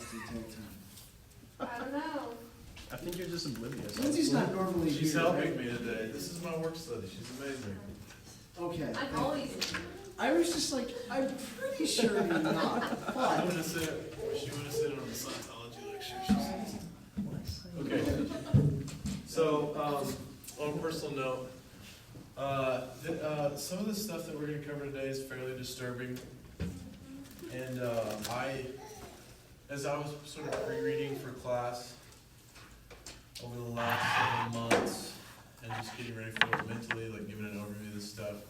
class the entire time? I don't know. I think you're just oblivious. Lindsay's not normally She's here, helping right? me today. This is my work study. She's amazing. Okay. I'm always. I was just like, I'm pretty sure you're not, I'm but. gonna sit. She wanna sit on the Scientology lecture. She says. Okay. So, on a personal note, some of the stuff that we're gonna cover today is fairly disturbing, and as I was sort of pre-reading for class over the last 7 months and just getting ready for it mentally, like giving an overview of this stuff,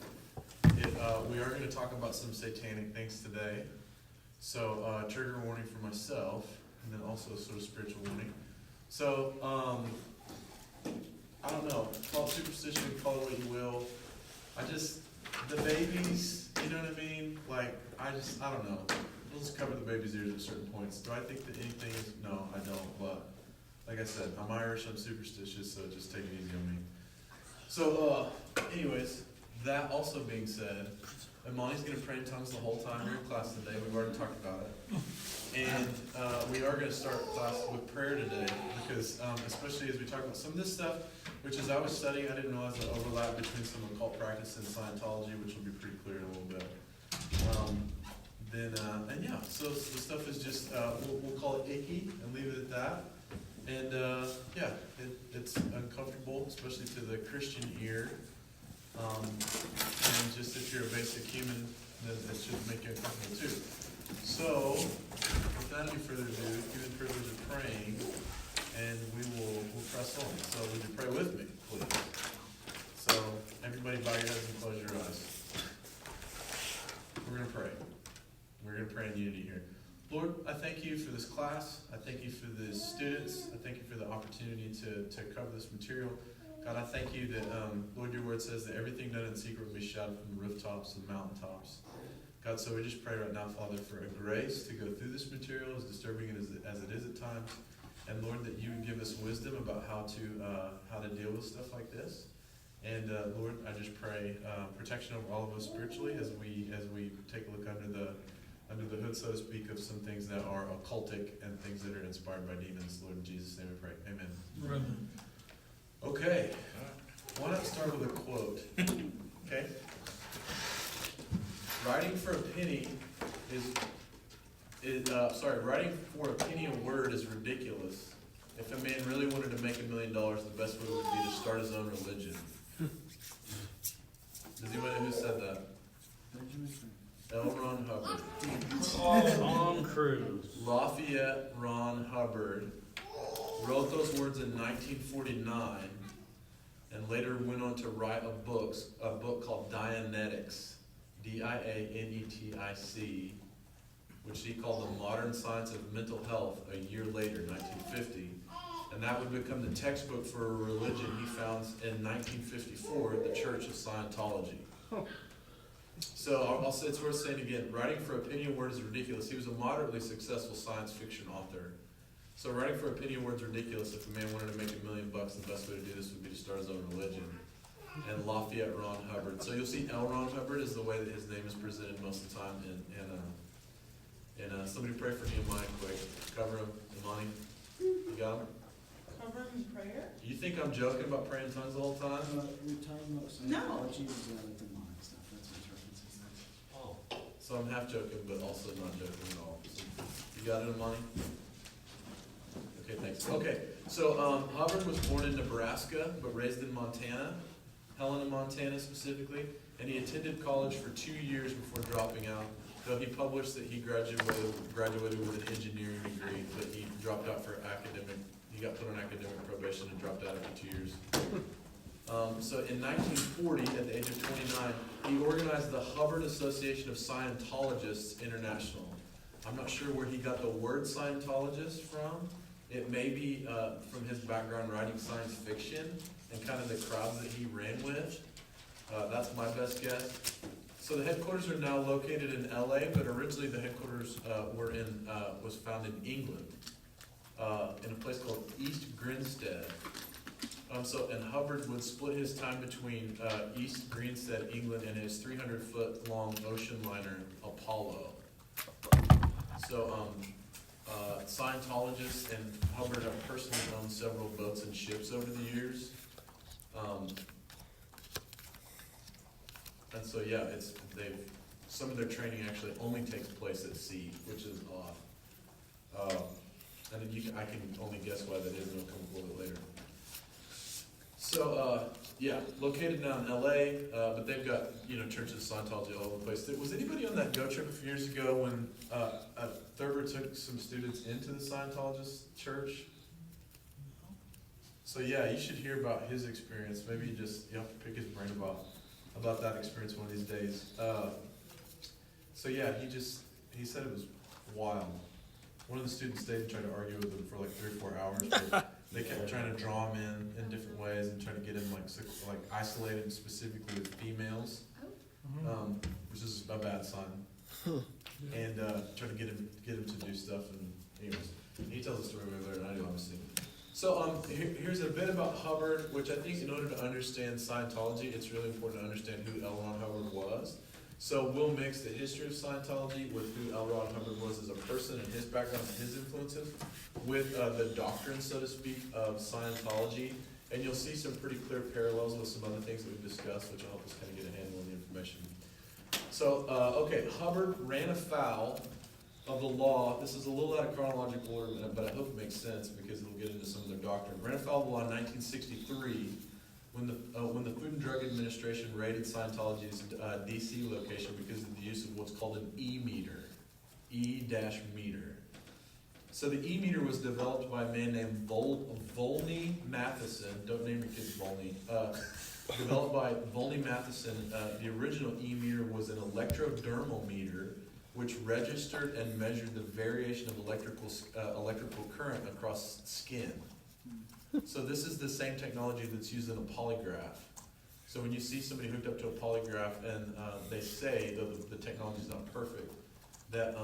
we are going to talk about some satanic things today. So trigger warning for myself, and then also sort of spiritual warning. So I don't know, call it superstition, call it what you will. The babies, you know what I mean? Like, I don't know. We'll just cover the baby's ears at certain points. Do I think that anything is, no, I don't, but like I said, I'm Irish, I'm superstitious, so just take it easy on me. So, anyways, that also being said, Imani's going to pray in tongues the whole time during class today. We've already talked about it. And we are going to start class with prayer today because, especially as we talk about some of this stuff, which as I was studying, I didn't realize the overlap between some occult practice and Scientology, which will be pretty clear in a little bit. And yeah, so the stuff is just, we'll call it icky and leave it at that. And yeah, it's uncomfortable, especially to the Christian ear. And just if you're a basic human, then it should make you uncomfortable too. So, without any further ado, give me the privilege of praying, and we'll press on. So, would you pray with me, please? So, everybody bow your heads and close your eyes. We're going to pray. We're going to pray in unity here. Lord, I thank you for this class. I thank you for the students. I thank you for the opportunity to cover this material. God, I thank you that, Lord, your word says that everything done in secret will be shouted from the rooftops and mountaintops. God, so we just pray right now, Father, for a grace to go through this material, as disturbing as it is at times. And Lord, that you would give us wisdom about how to deal with stuff like this. And Lord, I just pray protection over all of us spiritually as we take a look under the hood, so to speak, of some things that are occultic and things that are inspired by demons. Lord, in Jesus' name we pray. Amen. Amen. Okay. Why not start with a quote? Okay. Writing for a penny writing for a penny a word is ridiculous. If a man really wanted to make $1 million, the best way would be to start his own religion. Does anyone know who said that? L. Ron Hubbard. Tom Cruise. Lafayette Ron Hubbard wrote those words in 1949 and later went on to write a book called Dianetics, D-I-A-N-E-T-I-C, which he called The Modern Science of Mental Health a year later, 1950. And that would become the textbook for a religion he founds in 1954, the Church of Scientology. So I'll say it's worth saying again, writing for a penny a word is ridiculous. He was a moderately successful science fiction author. So writing for a penny a word is ridiculous. If a man wanted to make $1 million, the best way to do this would be to start his own religion. And Lafayette Ron Hubbard. So you'll see L. Ron Hubbard is the way that his name is presented most of the time. And somebody pray for Nehemiah quick. Cover him. Imani, you got him? Cover him in prayer? You think I'm joking about praying in tongues the whole time? We're talking about Scientology, is like demonic stuff, that's what his reference is. Oh. So I'm half joking, but also not joking at all. So you got it, Imani? Okay, thanks. Okay, so Hubbard was born in Nebraska, but raised in Montana, Helena, Montana specifically, and he attended college for 2 years before dropping out, though he published that he graduated with an engineering degree, but he dropped out for he got put on academic probation and dropped out after 2 years. So in 1940, at the age of 29, he organized the Hubbard Association of Scientologists International. I'm not sure where he got the word Scientologist from. It may be from his background writing science fiction and kind of the crowds that he ran with. That's my best guess. So the headquarters are now located in LA, but originally the headquarters was found in England, in a place called East Grinstead. And Hubbard would split his time between East Grinstead, England, and his 300-foot long ocean liner, Apollo. So Scientologists and Hubbard have personally owned several boats and ships over the years. And so, yeah, some of their training actually only takes place at sea, which is odd. And then I can only guess why that is, and we'll come a little bit later. So, yeah, located now in LA, but they've got, churches of Scientology all over the place. Was anybody on that Go trip a few years ago when Thurber took some students into the Scientologist church? So, yeah, you should hear about his experience. Maybe you have to pick his brain about that experience one of these days. So, yeah, he said it was wild. One of the students stayed and tried to argue with him for like 3 or 4 hours. But they kept trying to draw him in different ways and trying to get him like isolated specifically with females, which is a bad sign. And trying to get him to do stuff. And anyways, he tells the story way better than I do, obviously. So here's a bit about Hubbard, which I think in order to understand Scientology, it's really important to understand who L. Ron Hubbard was. So we'll mix the history of Scientology with who L. Ron Hubbard was as a person and his background and his influences with the doctrine, so to speak, of Scientology. And you'll see some pretty clear parallels with some other things that we've discussed, which will help us kind of get a handle on the information. So, Hubbard ran afoul of the law. This is a little out of chronological order, but I hope it makes sense because it'll get into some of their doctrine. Ran afoul of the law in 1963 when the Food and Drug Administration raided Scientology's D.C. location because of the use of what's called an E-meter. E-meter. So the E-meter was developed by a man named Volney Matheson. Don't name your kids Volney. Developed by Volney Matheson. The original E-meter was an electrodermal meter which registered and measured the variation of electrical current across skin. So this is the same technology that's used in a polygraph. So when you see somebody hooked up to a polygraph and they say, though the technology is not perfect, that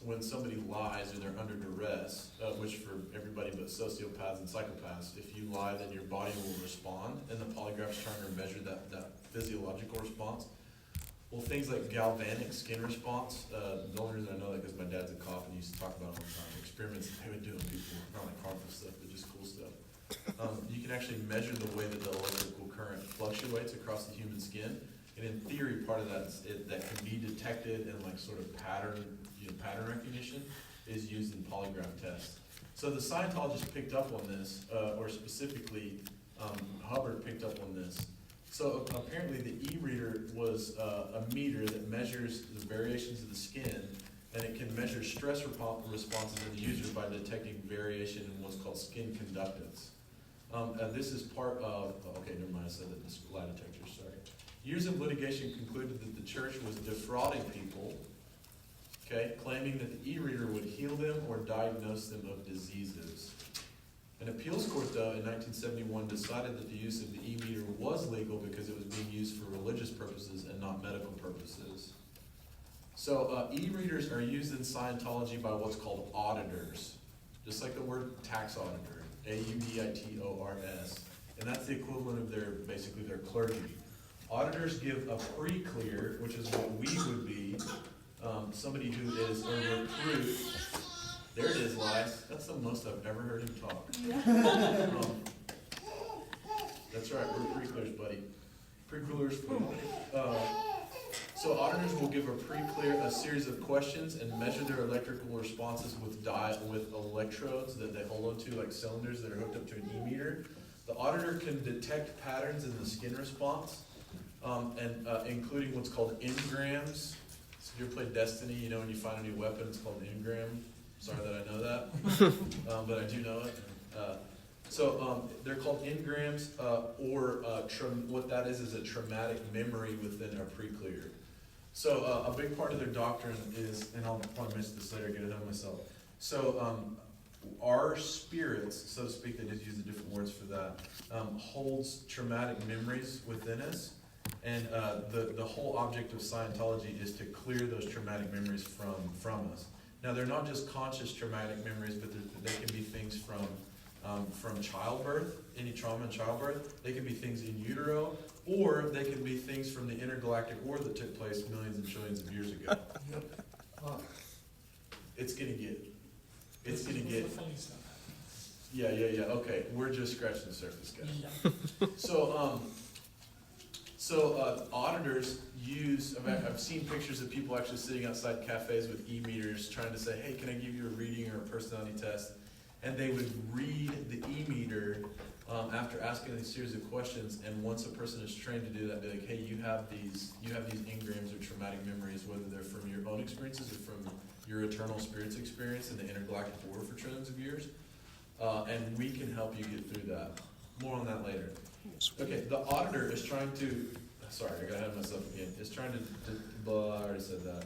when somebody lies or they're under duress, which for everybody but sociopaths and psychopaths, if you lie, then your body will respond, and the polygraph's trying to measure that physiological response. Well, things like galvanic skin response, the only reason I know that because my dad's a cop and he used to talk about it all the time, experiments that they would do on people, not like harmful stuff, but just cool stuff. You can actually measure the way that the electrical current fluctuates across the human skin, and in theory, part of that can be detected in like sort of pattern recognition is used in polygraph tests. So the Scientologists picked up on this, or specifically Hubbard picked up on this. So apparently the e-reader was a meter that measures the variations of the skin, and it can measure stress responses in the user by detecting variation in what's called skin conductance. And this is part of, okay, never mind, I said that this lie detector, sorry. Years of litigation concluded that the church was defrauding people, okay, claiming that the e-reader would heal them or diagnose them of diseases. An appeals court, though, in 1971 decided that the use of the e-meter was legal because it was being used for religious purposes and not medical purposes. So e-readers are used in Scientology by what's called auditors, just like the word tax auditor, A-U-D-I-T-O-R-S, and that's the equivalent of basically their clergy. Auditors give a pre-clear, which is what we would be, somebody who is a recruit. There it is, Lies. That's the most I've ever heard him talk. That's right, we're pre-clears, buddy. Pre-clears, so auditors will give a series of questions and measure their electrical responses with electrodes that they hold onto, like cylinders that are hooked up to an e-meter. The auditor can detect patterns in the skin response, and including what's called engrams. So if you ever played Destiny, when you find a new weapon, it's called an engram. Sorry that I know that, but I do know it. So they're called engrams, or what that is a traumatic memory within a pre-clear. So a big part of their doctrine is, and I'll probably mention this later, get ahead of myself. So our spirits, so to speak, they just use the different words for that, holds traumatic memories within us. And the whole object of Scientology is to clear those traumatic memories from us. Now, they're not just conscious traumatic memories, but they can be things from childbirth, any trauma in childbirth. They can be things in utero, or they can be things from the intergalactic war that took place millions and trillions of years ago. It's going to get it's gonna What's get, the funny stuff? yeah, okay, we're just scratching the surface, guys. Yeah. So auditors use, I've seen pictures of people actually sitting outside cafes with e-meters trying to say, hey, can I give you a reading or a personality test? And they would read the e-meter after asking these series of questions, and once a person is trained to do that, be like, hey, you have these engrams or traumatic memories, whether they're from your own experiences or from your eternal spirits experience in the intergalactic order for trillions of years, and we can help you get through that. More on that later. Okay, the auditor is trying to, sorry, I got ahead of myself again, is trying to I already said that.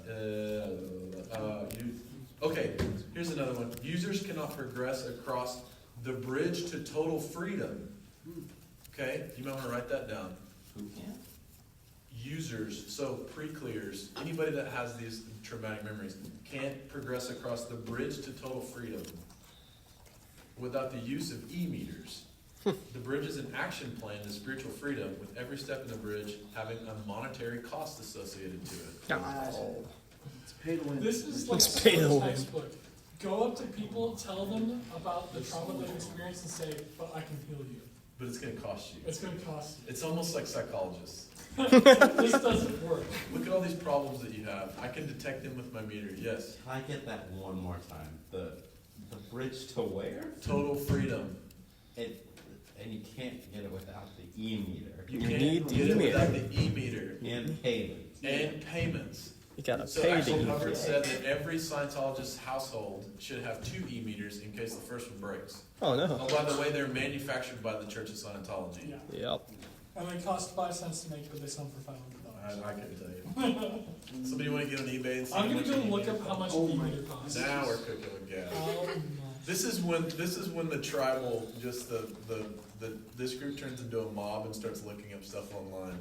Okay, here's another one. Users cannot progress across the bridge to total freedom. Okay, you might want to write that down. Who can't? Users, so pre-clears, anybody that has these traumatic memories, can't progress across the bridge to total freedom without the use of e-meters. The bridge is an action plan to spiritual freedom, with every step in the bridge having a monetary cost associated to it. It's pay to win. This is like It's pay to win. textbook. Go up to people, tell them about the trauma they've experienced, and say, "But I can heal you." But it's going to cost you. It's going to cost you. It's almost like psychologists. This doesn't work. Look at all these problems that you have. I can detect them with my meter. Yes. Can I get that one more time? The bridge to where? Total freedom. And you can't get it without the e-meter. You You can't need the get it without e-meter. the e-meter. And payment. And payments. You gotta So pay actually, the Hubbard e-meter. said that every Scientologist household should have 2 e-meters in case the first one breaks. Oh no. Oh, by the way, they're manufactured by the Church of Scientology. Yeah. Yep. And they cost 5 cents to make, but they sell them for $500. I couldn't tell you. Somebody want to get on eBay and see I'm how gonna much go an look e-meter up how much Oh the my meter costs. Now we're cooking with gas. Oh, no. This is when the tribal, just this group turns into a mob and starts looking up stuff online.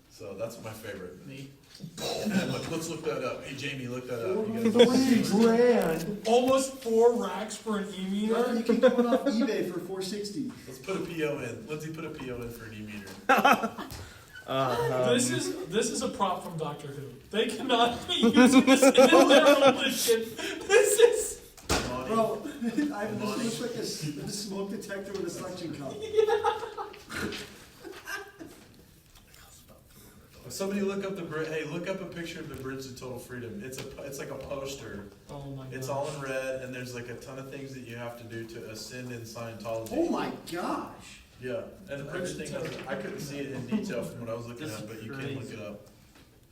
So that's my favorite. Me. Let's look that up. Hey Jamie, look that up. You guys- $3,000. Almost 4 racks for an You e-meter. can get one off eBay for $460. Let's put a PO in. Lindsay, put a PO in for an e-meter. This is a prop from Doctor Who. They cannot be using this in their religion. This is. Bro, this looks like a smoke detector with a suction cup. Somebody look up the bridge. Hey, look up a picture of the bridge to total freedom. It's like a poster. Oh my god. It's all in red, and there's like a ton of things that you have to do to ascend in Scientology. Oh my gosh. Yeah, and everything. I couldn't see it in detail from what I was looking at, but you can look it up.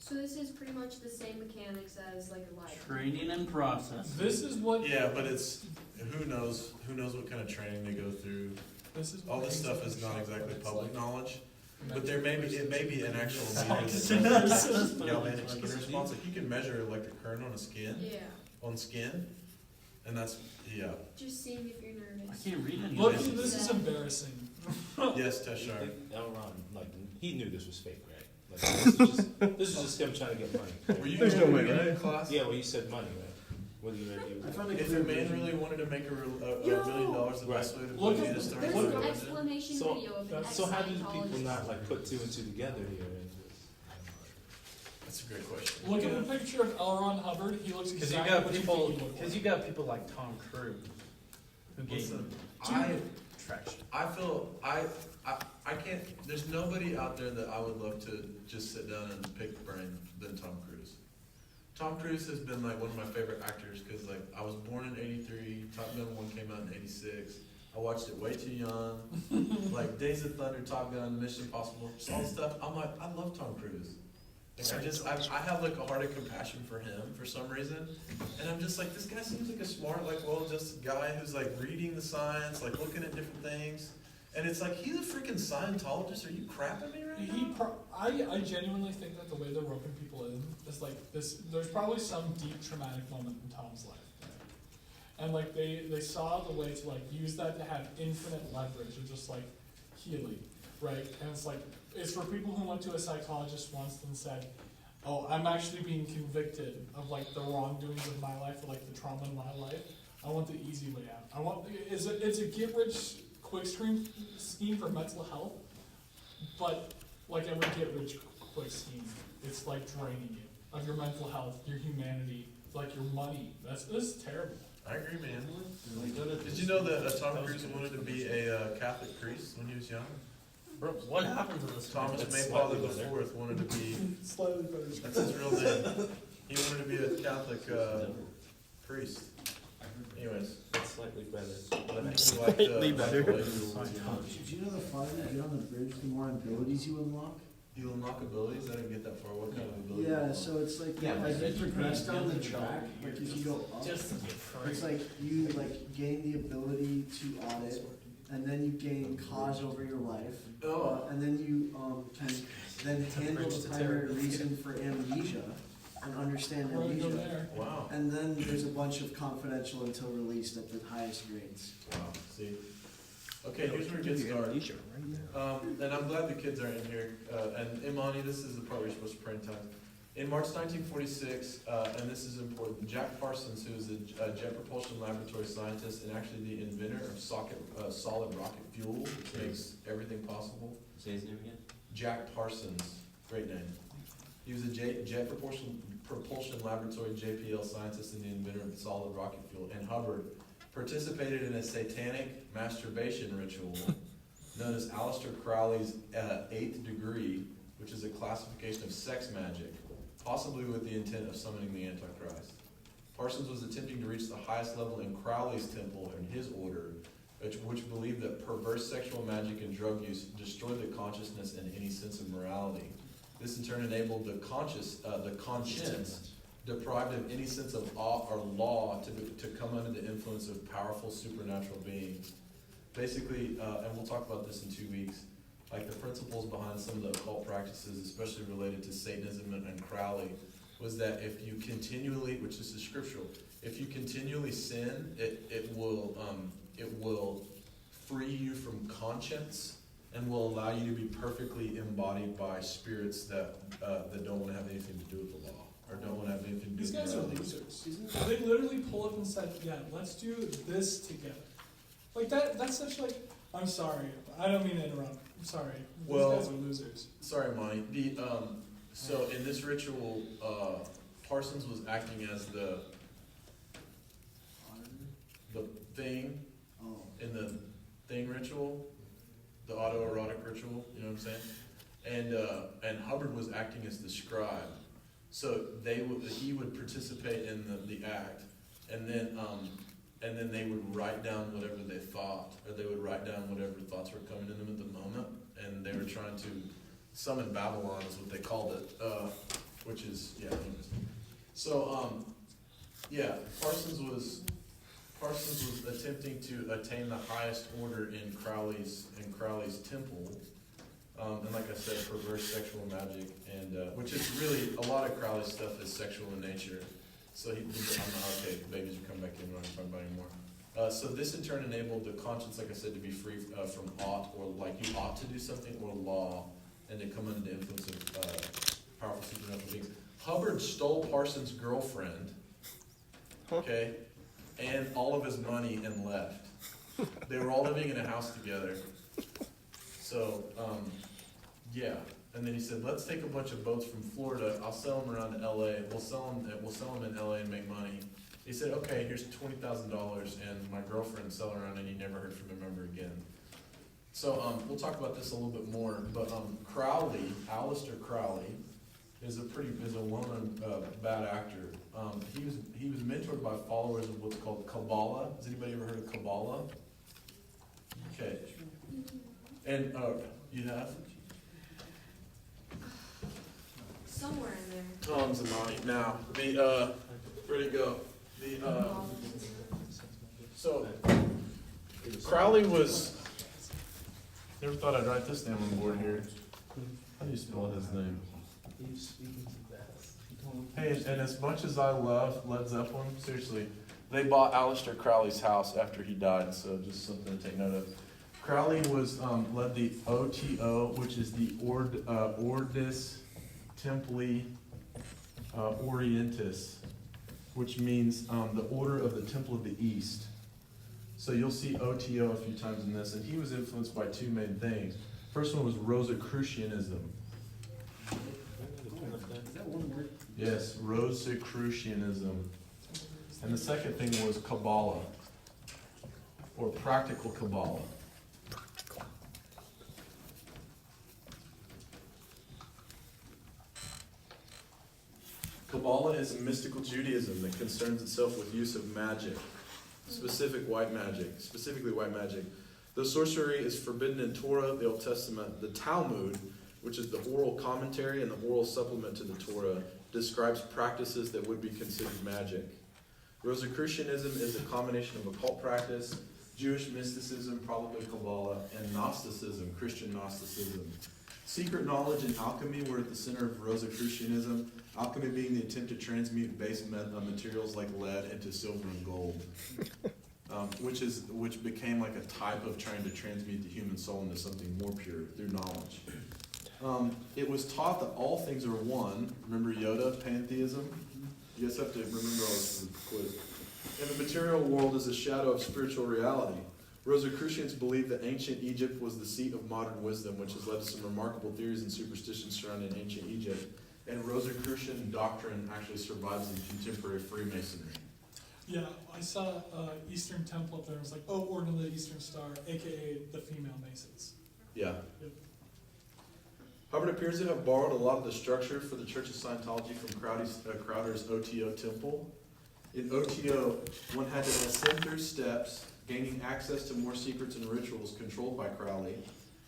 So this is pretty much the same mechanics as like a life. Training and process. This is what. Yeah, but it's who knows what kind of training they go through. This is All what this makes stuff it is not shocking. exactly It's public like knowledge. But it may be an actual Science. meter that galvanic skin response. Like you can measure electric current on a skin, Yeah. and that's Just seeing if you're I nervous. can't read any Look, of this. this is embarrassing. yes, Teshar. Elron, like, he knew this was fake, right? Like, this is just him trying to get money. Were you There's no way, in right? class? Yeah, well, you said money, right? What do you do? I found a If clear a man version. really wanted to make $1 million, the best way to Look put it at- is start There's with an religion. explanation So- video of an that's- So how do people ex-Scientologist. not, like, put 2 and 2 together here? And That's a great question. Look at the picture of L. Ron Hubbard. He looks Because you exactly got what you people. think he looked Because like. you got people like Tom Cruise, who gave Listen, them traction. I feel I can't. There's nobody out there that I would love to just sit down and pick the brain than Tom Cruise. Tom Cruise has been like one of my favorite actors because like I was born in '83. Top Gun 1 came out in '86. I watched it way too young. Like Days of Thunder, Top Gun, Mission Impossible, just all this stuff. I'm like, I love Tom Cruise. Like I have like a heart of compassion for him for some reason, and I'm just like, this guy seems like a smart, like well-adjusted guy who's like reading the science, like looking at different things, and it's like he's a freaking Scientologist. Are you crapping me right now? I genuinely think that the way they're roping people in is like this. There's probably some deep traumatic moment in Tom's life, right? And like they saw the way to like use that to have infinite leverage and just like healing, right? And it's like it's for people who went to a psychologist once and said, "Oh, I'm actually being convicted of like the wrongdoings of my life, or like the trauma in my life. I want the easy way out. It's a get rich quick scheme for mental health, but like every get rich quick scheme, it's like draining you of your mental health, your humanity, like your money. This is terrible. I agree, man. When we go to Did you know that Tom Cruise wanted to be a Catholic priest when he was young? Bro, what happened to this? Thomas That's Mayfather slightly better. IV wanted to be, Slightly better. that's his real name. He wanted to be a Catholic priest. Anyways, It's slightly better. but I think he liked, Slightly better. Do you know the farther you get on the bridge, the more abilities you unlock? You unlock abilities? I didn't get that far. What kind of abilities? Yeah, so it's like, Yeah, as but you progress down the track, like if you go up, Just to get free. it's like you like gain the ability to audit, and then you gain cause over your life. Oh. And then you can then handle the primary reason for amnesia and understand We're gonna go amnesia. there. Wow. And then there's a bunch of confidential until released at the highest grades. Wow. See. Okay, here's where it gets started. And I'm glad the kids are in here. And Imani, this is the part we're supposed to pray in tongues. In March 1946, and this is important, Jack Parsons, who is a jet propulsion laboratory scientist and actually the inventor of solid rocket fuel, which makes everything possible. Say his name again? Jack Parsons, great name. He was a jet propulsion laboratory JPL scientist and the inventor of solid rocket fuel. And Hubbard participated in a satanic masturbation ritual known as Aleister Crowley's 8th degree, which is a classification of sex magic, possibly with the intent of summoning the Antichrist. Parsons was attempting to reach the highest level in Crowley's temple and his order, which believed that perverse sexual magic and drug use destroyed the consciousness and any sense of morality. This in turn enabled the conscience, deprived of any sense of awe or law, to come under the influence of powerful supernatural beings. Basically, and we'll talk about this in 2 weeks, like the principles behind some of the occult practices, especially related to Satanism and Crowley, was that if you continually, which is scriptural, if you continually sin, it will free you from conscience and will allow you to be perfectly embodied by spirits that don't want to have anything to do with the law or don't want to have anything to do These with guys are morality. losers. They literally pull up and said, yeah, let's do this together. Like that's such like, I'm sorry, I don't mean to interrupt. I'm sorry. These Well, guys are losers. Sorry, Monty. So in this ritual, Parsons was acting as the thing Oh. in the thing ritual, the autoerotic ritual. You know what I'm saying? And Hubbard was acting as the scribe. So he would participate in the act, and then they would write down whatever they thought, or they would write down whatever thoughts were coming to them at the moment, and they were trying to summon Babylon is what they called it, which is, yeah, anyways. So, Parsons was attempting to attain the highest order in Crowley's temple, and like I said, perverse sexual magic, and which is really, a lot of Crowley's stuff is sexual in nature. So okay, babies are coming back in, we're not talking about anymore. So this in turn enabled the conscience, like I said, to be free from ought, or like you ought to do something, or law, and to come under the influence of powerful supernatural beings. Hubbard stole Parsons' girlfriend, okay, and all of his money and left. They were all living in a house together. So, yeah. And then he said, let's take a bunch of boats from Florida. I'll sell them around to LA. We'll sell them in LA and make money. He said, okay, here's $20,000, and my girlfriend sell her around, and he never heard from him ever again. So we'll talk about this a little bit more. But Crowley, Aleister Crowley, is a well-known bad actor. He was mentored by followers of what's called Kabbalah. Has anybody ever heard of Kabbalah? Okay. And you have? Somewhere in there. Tons of money. Now, where'd it go? So, Crowley was, never thought I'd write this down on the board here. How do you spell his name? Hey, and as much as I love Led Zeppelin, seriously, they bought Aleister Crowley's house after he died, so just something to take note of. Crowley led the OTO, which is the Ordis Templi Orientis, which means the Order of the Temple of the East. So you'll see OTO a few times in this, and he was influenced by two main things. First one was Rosicrucianism. Is that one word? Yes, Rosicrucianism. And the second thing was Kabbalah, or practical Kabbalah. Kabbalah is a mystical Judaism that concerns itself with use of magic, specifically white magic. Though sorcery is forbidden in Torah, the Old Testament, the Talmud, which is the oral commentary and the oral supplement to the Torah, describes practices that would be considered magic. Rosicrucianism is a combination of occult practice, Jewish mysticism, probably Kabbalah, and Gnosticism, Christian Gnosticism. Secret knowledge and alchemy were at the center of Rosicrucianism, alchemy being the attempt to transmute base materials like lead into silver and gold, which became like a type of trying to transmute the human soul into something more pure through knowledge. It was taught that all things are one. Remember Yoda, pantheism? You guys have to remember all this for the quiz. And the material world is a shadow of spiritual reality. Rosicrucians believed that ancient Egypt was the seat of modern wisdom, which has led to some remarkable theories and superstitions surrounding ancient Egypt. And Rosicrucian doctrine actually survives in contemporary Freemasonry. Yeah, I saw Eastern Temple up there. It was like, oh, Order of the Eastern Star, aka the female Masons. Yeah. Yep. Hubbard appears to have borrowed a lot of the structure for the Church of Scientology from Crowder's OTO temple. In OTO, one had to ascend through steps, gaining access to more secrets and rituals controlled by Crowley,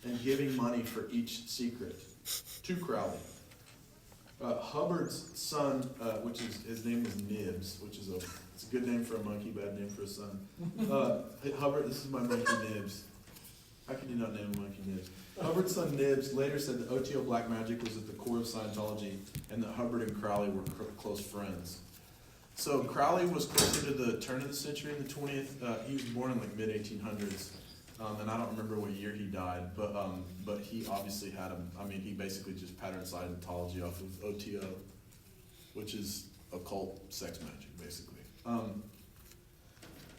and giving money for each secret to Crowley. Hubbard's son, which is his name is Nibs, which is it's a good name for a monkey, bad name for a son. Hubbard, this is my monkey Nibs. How can you not name a monkey Nibs? Hubbard's son Nibs later said that OTO black magic was at the core of Scientology, and that Hubbard and Crowley were close friends. So Crowley was closer to the turn of the century in the 20th. He was born in like mid-1800s, and I don't remember what year he died, but he obviously had he basically just patterned Scientology off of OTO, which is occult sex magic, basically.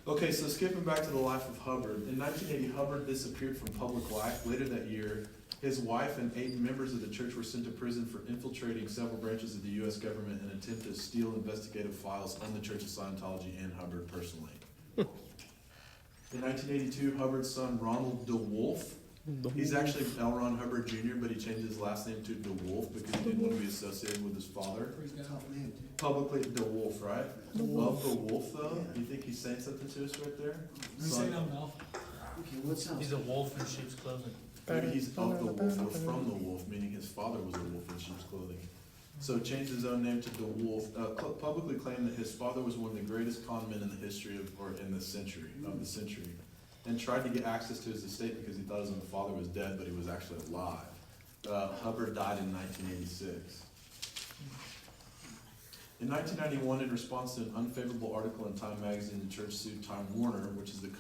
Okay, so skipping back to the life of Hubbard. In 1980, Hubbard disappeared from public life. Later that year, his wife and 8 members of the church were sent to prison for infiltrating several branches of the U.S. government in an attempt to steal investigative files on the Church of Scientology and Hubbard personally. In 1982, Hubbard's son, Ronald DeWolf, he's actually L. Ron Hubbard Jr., but he changed his last name to DeWolf because he didn't want to be associated with his father. Tough name, too. Publicly, DeWolf, right? Love the wolf, though. You think he's saying something to us right there? You say no, Mel. Okay, what sounds? He's a wolf in sheep's clothing. Maybe he's of the wolf or from the wolf, meaning his father was a wolf in sheep's clothing. So changed his own name to DeWolf. Publicly claimed that his father was one of the greatest con men in the history of the century, and tried to get access to his estate because he thought his own father was dead, but he was actually alive. Hubbard died in 1986. In 1991, in response to an unfavorable article in Time magazine, the church sued Time Warner, which is the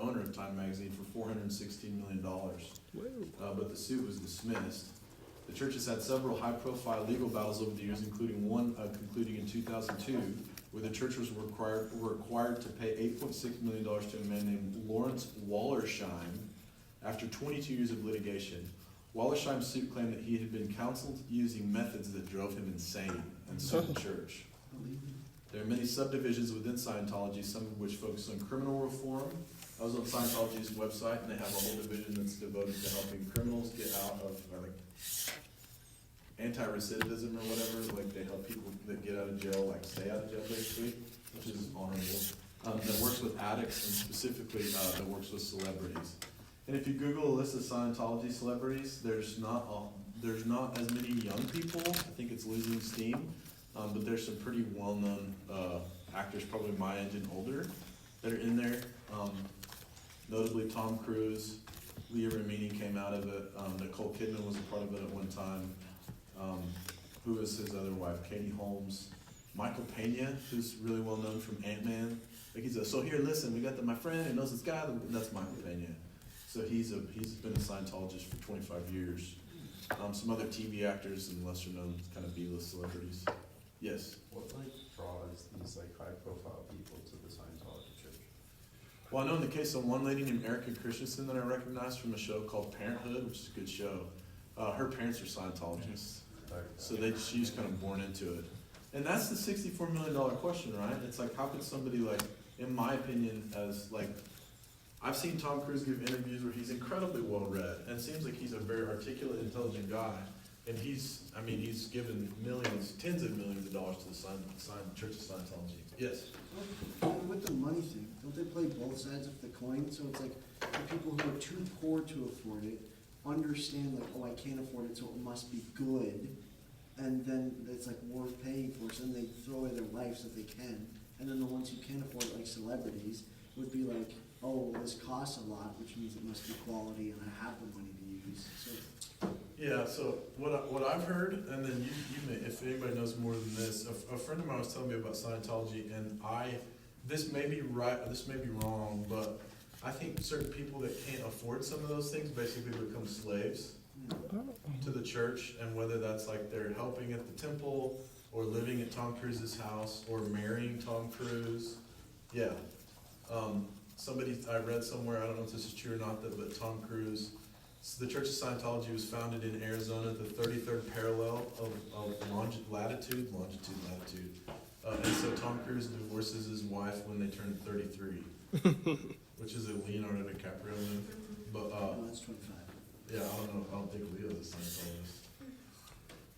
owner of Time magazine, for $416 million. But the suit was dismissed. The church has had several high-profile legal battles over the years, including one concluding in 2002, where the church was required to pay $8.6 million to a man named Lawrence Wallersheim after 22 years of litigation. Wallersheim's suit claimed that he had been counseled using methods that drove him insane and sued the church. There are many subdivisions within Scientology, some of which focus on criminal reform. I was on Scientology's website, and they have a whole division that's devoted to helping criminals get out of anti-recidivism or whatever. Like they help people that get out of jail, stay out of jail basically, which is honorable. That works with addicts and specifically that works with celebrities. And if you Google a list of Scientology celebrities, there's not as many young people. I think it's losing steam. But there's some pretty well-known actors, probably my age and older, that are in there. Notably Tom Cruise, Leah Remini came out of it. Nicole Kidman was a part of it at one time. Who was his other wife? Katie Holmes. Michael Payne, who's really well known from Ant-Man. So here, listen, we got my friend who knows this guy. That's Michael Payne. So he's been a Scientologist for 25 years. Some other TV actors and lesser known kind of B-list celebrities. Yes? What draws these high-profile people to the Scientology church? Well, I know in the case of one lady named Erica Christensen that I recognize from a show called Parenthood, which is a good show. Her parents are Scientologists, so she was kind of born into it. And that's the $64 million question, right? It's like, how could somebody like, in my opinion, as like, I've seen Tom Cruise give interviews where he's incredibly well read and seems like he's a very articulate, intelligent guy. And he's given millions, tens of millions of dollars to the Church of Scientology. Yes. And with the money thing, don't they play both sides of the coin? So it's like the people who are too poor to afford it understand like, oh, I can't afford it, so it must be good. And then it's like worth paying for, so then they throw away their lives if they can. And then the ones who can't afford it, like celebrities, would be like, oh, well, this costs a lot, which means it must be quality and I have the money to use. So Yeah, so what I've heard, and then you may, if anybody knows more than this, a friend of mine was telling me about Scientology, and this may be right, this may be wrong, but I think certain people that can't afford some of those things basically become slaves to the church, and whether that's like they're helping at the temple, or living at Tom Cruise's house, or marrying Tom Cruise. Yeah. I read somewhere, I don't know if this is true or not, but Tom Cruise, the Church of Scientology was founded in Arizona, the 33rd parallel of latitude. And so Tom Cruise divorces his wife when they turn 33, which is a Leonardo DiCaprio movie. But no, that's 25. yeah, I don't think Leo's a Scientologist.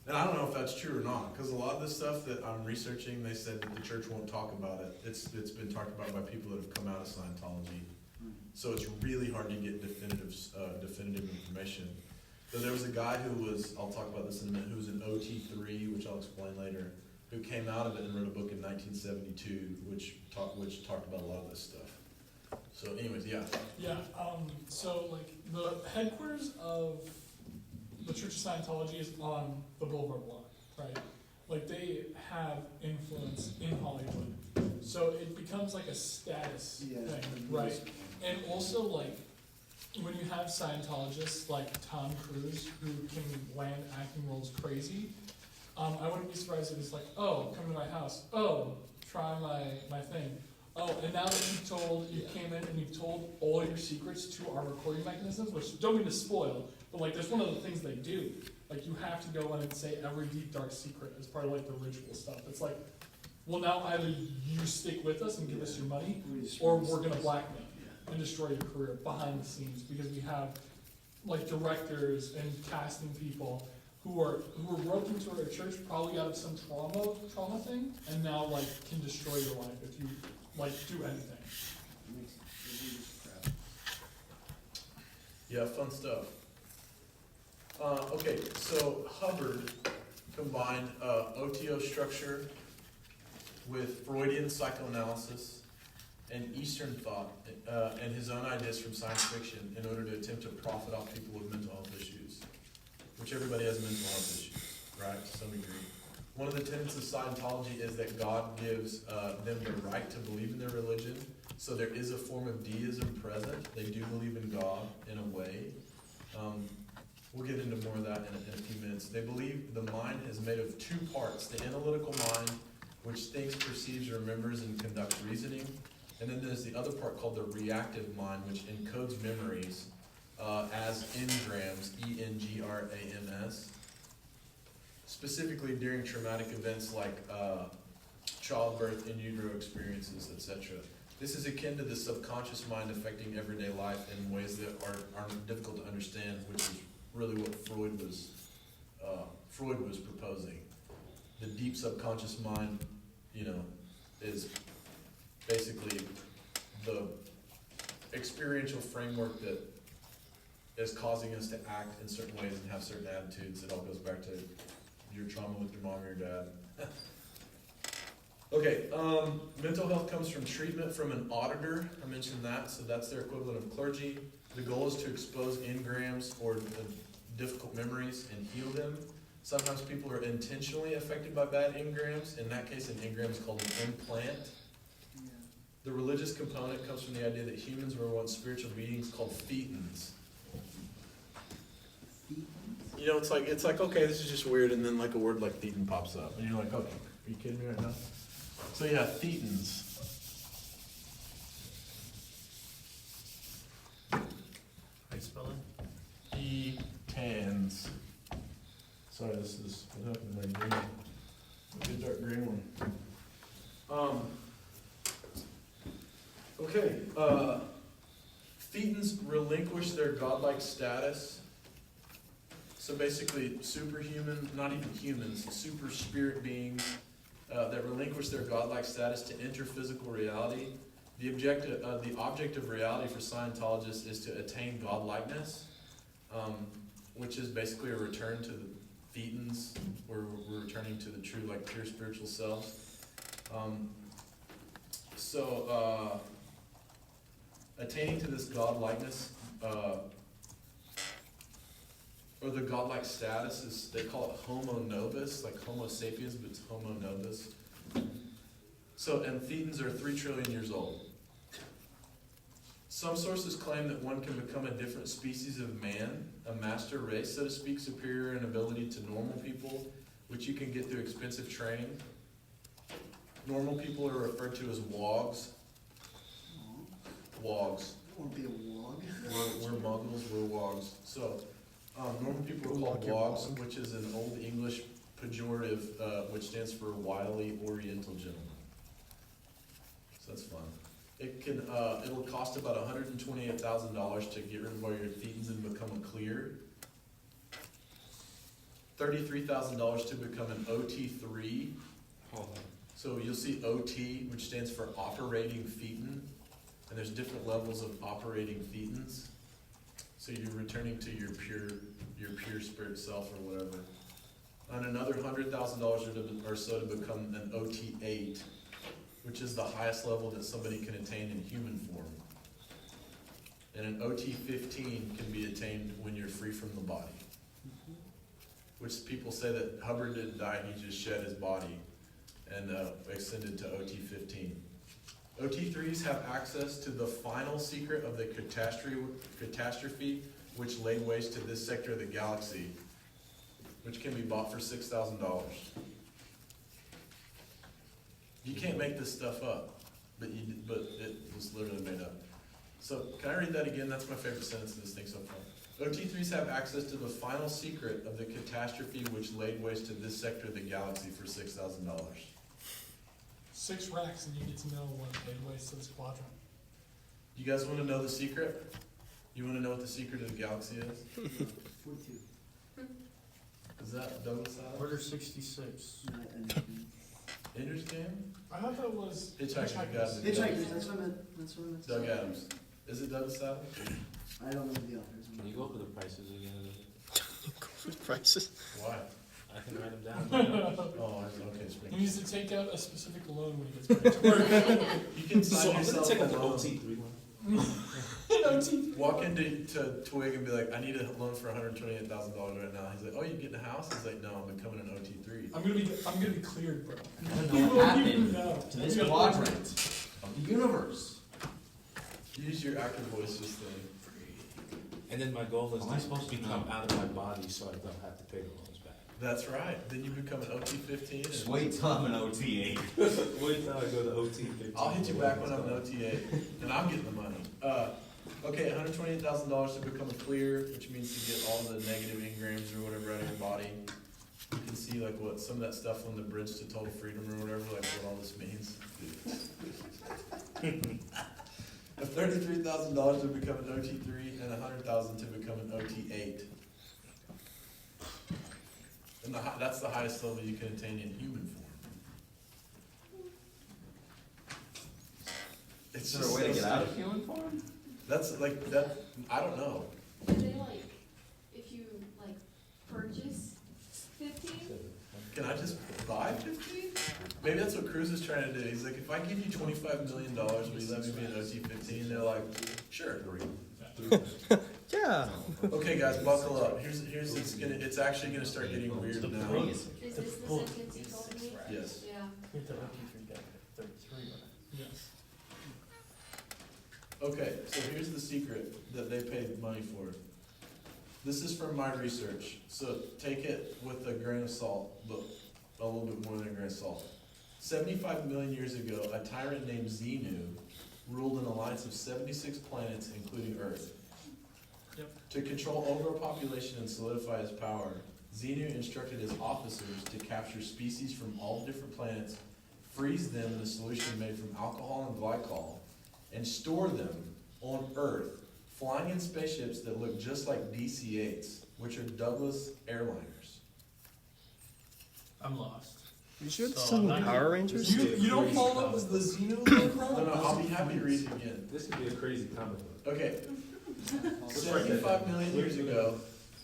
And I don't know if that's true or not, because a lot of the stuff that I'm researching, they said that the church won't talk about it. It's been talked about by people that have come out of Scientology. So it's really hard to get definitive information. So there was a guy who was, I'll talk about this in a minute, who was an OT3, which I'll explain later, who came out of it and wrote a book in 1972, which talked about a lot of this stuff. So anyways, yeah. Yeah, so like the headquarters of the Church of Scientology is on the Boulevard Block, right? Like they have influence in Hollywood. So it becomes like a status thing, right? And also like when you have Scientologists like Tom Cruise who can land acting roles crazy, I wouldn't be surprised if it's like, oh, come to my house, oh, try my thing. Oh, and now that you came in and you've told all your secrets to our recording mechanisms, which don't mean to spoil, but like there's one of the things they do. Like you have to go in and say every deep dark secret as part of like the ritual stuff. It's like, well now either you stick with us and give us your money, or we're gonna blackmail you and destroy your career behind the scenes, because we have like directors and casting people who are roped into our church probably out of some trauma thing, and now like can destroy your life if you like do anything. Yeah, fun stuff. Okay, so Hubbard combined OTO structure with Freudian psychoanalysis and Eastern thought and his own ideas from science fiction in order to attempt to profit off people with mental health issues, which everybody has mental health issues, right, to some degree. One of the tenets of Scientology is that God gives them the right to believe in their religion, so there is a form of deism present. They do believe in God in a way. We'll get into more of that in a few minutes. They believe the mind is made of two parts: the analytical mind, which thinks, perceives, remembers, and conducts reasoning. And then there's the other part called the reactive mind, which encodes memories as engrams, E-N-G-R-A-M-S, specifically during traumatic events like childbirth, in utero experiences, etc. This is akin to the subconscious mind affecting everyday life in ways that are difficult to understand, which is really what Freud was proposing. The deep subconscious mind, is basically the experiential framework that is causing us to act in certain ways and have certain attitudes. It all goes back to your trauma with your mom or your dad. Okay, mental health comes from treatment from an auditor. I mentioned that, so that's their equivalent of clergy. The goal is to expose engrams or difficult memories and heal them. Sometimes people are intentionally affected by bad engrams. In that case, an engram is called an implant. The religious component comes from the idea that humans were once spiritual beings called thetans. It's like okay, this is just weird, and then like a word like thetan pops up, and you're like, okay, are you kidding me right now? So yeah, thetans. How you spell it? Thetans. Sorry, this is what happened to my brain. The dark green one. Okay, Thetans relinquish their godlike status. So basically, superhuman, not even humans, super spirit beings that relinquish their godlike status to enter physical reality. The object of reality for Scientologists is to attain godlikeness, which is basically a return to the Thetans, where we're returning to the true, like, pure spiritual selves. Attaining to this godlikeness, or the godlike status, is, they call it homo novus, like homo sapiens, but it's homo novus. So, and Thetans are 3 trillion years old. Some sources claim that one can become a different species of man, a master race, so to speak, superior in ability to normal people, which you can get through expensive training. Normal people are referred to as wogs. Wogs. I want to be a wog. We're muggles, we're wogs. So, normal people are called wogs, which is an Old English pejorative, which stands for wily Oriental gentleman. So that's fun. It'll cost about $128,000 to get rid of all your Thetans and become a clear. $33,000 to become an OT3. Hold on. So you'll see OT, which stands for operating Thetan, and there's different levels of operating Thetans. So you're returning to your pure spirit self or whatever. And another $100,000 or so to become an OT8, which is the highest level that somebody can attain in human form. And an OT15 can be attained when you're free from the body. Which people say that Hubbard didn't die, he just shed his body and extended to OT15. OT3s have access to the final secret of the catastrophe which laid waste to this sector of the galaxy, which can be bought for $6,000. You can't make this stuff up, but it was literally made up. So can I read that again? That's my favorite sentence in this thing so far. OT3s have access to the final secret of the catastrophe which laid waste to this sector of the galaxy for $6,000. 6 racks and you get to know what laid waste to this quadrant. You guys want to know the secret? You want to know what the secret of the galaxy is? 42. Is that Douglas Adams? Order 66. Not anything. Ender's Game? I thought that was Hitchhiker's Guide to the Hitchhikers, that's what I meant. That's what I meant. to Doug say. Adams. Is it Douglas Adams? I don't know the authors. Can you go over the prices again? Prices. Why? I can write them down. Oh, okay, He spring. needs to take out a specific loan when he gets back to work. You can So sign I'm gonna yourself take a up the loan. OT3 one. OT. Walk into Twig and be like, I need a loan for $128,000 right now. He's like, oh, you getting a house? He's like, no, I'm becoming an OT3. I'm gonna be cleared, bro. I don't know what happened No. to this quadrant of the universe. Use your active voice just then. And then my goal is Am I to supposed to become know? out of my body so I don't have to pay the loans back. That's right. Then you become an OT15. Just and wait till I'm an OT8. Wait till I go to OT15. I'll hit you back when I'm an OTA, and I'm getting the money. Okay, $128,000 to become a clear, which means to get all the negative engrams or whatever out of your body. You can see like what some of that stuff on the bridge to total freedom or whatever, like what all this means. $33,000 to become an OT3 and $100,000 to become an OT8. And that's the highest level you can attain in human form. It's Is there a just way to so get out sick. of human form? That's like that. I don't know. Do they like, if you like purchase 15? Can I just buy 15? Maybe that's what Cruz is trying to do. He's like, if I give you $25 million, will you let me be an OT15? They're like, sure. Yeah. Okay, guys, buckle up. It's actually gonna start getting weird now. Is this the sentence you told me? Yes. Yeah. Yes. Okay, so here's the secret that they paid money for. This is from my research, so take it with a grain of salt, but a little bit more than a grain of salt. 75 million years ago, a tyrant named Xenu ruled an alliance of 76 planets, including Earth. Yep. To control overpopulation and solidify his power, Xenu instructed his officers to capture species from all different planets, freeze them in a solution made from alcohol and glycol, and store them on Earth, flying in spaceships that look just like DC-8s, which are Douglas airliners. I'm lost. You sure it's So, some I'm not- Power Rangers? You don't follow up with the Xenu No, no, I'll be happy to read it again. This could be a crazy comic book. Okay, Let's write that 75 down. million years ago,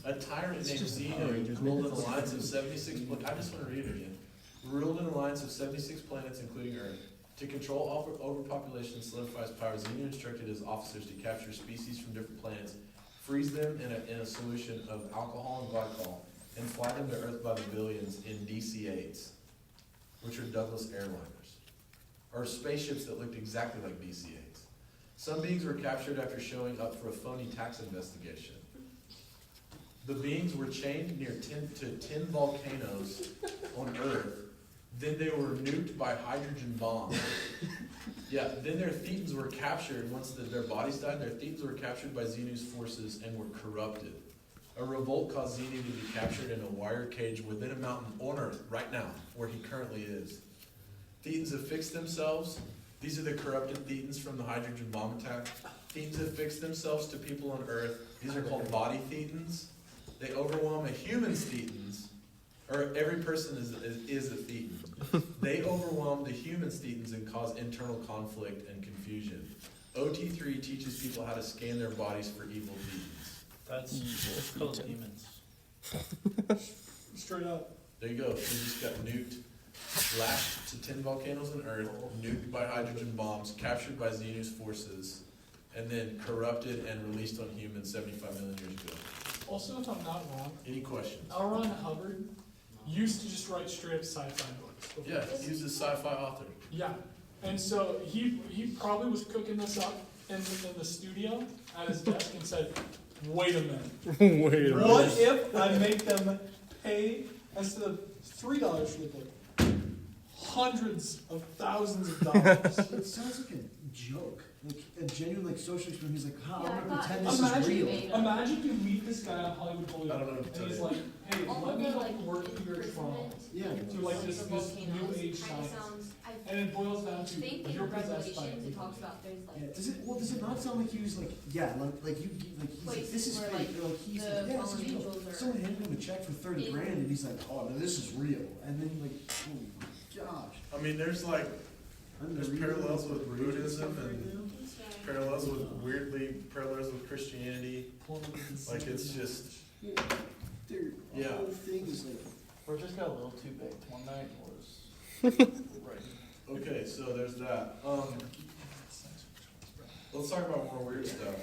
a tyrant It's named just Power Xenu Rangers, ruled man. an alliance of 76, I just want to read it again. Ruled an alliance of 76 planets, including Earth. To control overpopulation and solidify his power, Xenu instructed his officers to capture species from different planets, freeze them in a solution of alcohol and glycol, and fly them to Earth by the billions in DC-8s, which are Douglas airliners, or spaceships that looked exactly like DC-8s. Some beings were captured after showing up for a phony tax investigation. The beings were chained near 10 volcanoes on Earth. Then they were nuked by hydrogen bombs. Yeah, then their thetans were captured. Once their bodies died, their thetans were captured by Xenu's forces and were corrupted. A revolt caused Xenu to be captured in a wire cage within a mountain on Earth right now, where he currently is. Thetans have fixed themselves. These are the corrupted thetans from the hydrogen bomb attack. Thetans have fixed themselves to people on Earth. These are called body thetans. They overwhelm a human's thetans, or every person is a thetan. They overwhelm the human's thetans and cause internal conflict and confusion. OT3 teaches people how to scan their bodies for evil thetans. That's called demons. Straight up. There you go. They just got nuked, lashed to 10 volcanoes on Earth, nuked by hydrogen bombs, captured by Xenu's forces, and then corrupted and released on humans 75 million years ago. Also, if I'm not wrong, Any questions? L. Ron Hubbard used to just write straight up sci-fi books. before Yeah, this. he was a sci-fi author. Yeah, and so he probably was cooking this up in the studio at his desk and said, "Wait a minute, Wait a what minute. if I make them pay instead of $3 for the book, hundreds of thousands of dollars?" It sounds like a joke, like a genuine like social experiment. He's like, "Huh, Yeah, I I'm gonna thought pretend it this was is real." made. Imagine you meet this guy on Hollywood I Boulevard, don't know what to and he's tell like, "Hey, All let of me the help like you work through your trauma." imprisonment Yeah. So like of this the new volcanoes age kinda science, sounds, and it boils down to think if in you're possessed by Revelations it evil. talks about there's Yeah, like does it not sound like he was like, yeah, like you, like he's like, this is Places where, fake, like, or like he's the like, yeah, this is fallen real. angels are Someone handed him a check for 30 in- grand, and he's like, oh no, this is real. And then like, oh my gosh. I mean, there's like I'm There's reading parallels this with crazy Buddhism stuff right and- now. parallels with parallels with Christianity. Like it's just Yeah, their Yeah. whole thing is like, Or just got a little too big. One night was right. okay. So there's that. Let's talk about more weird stuff.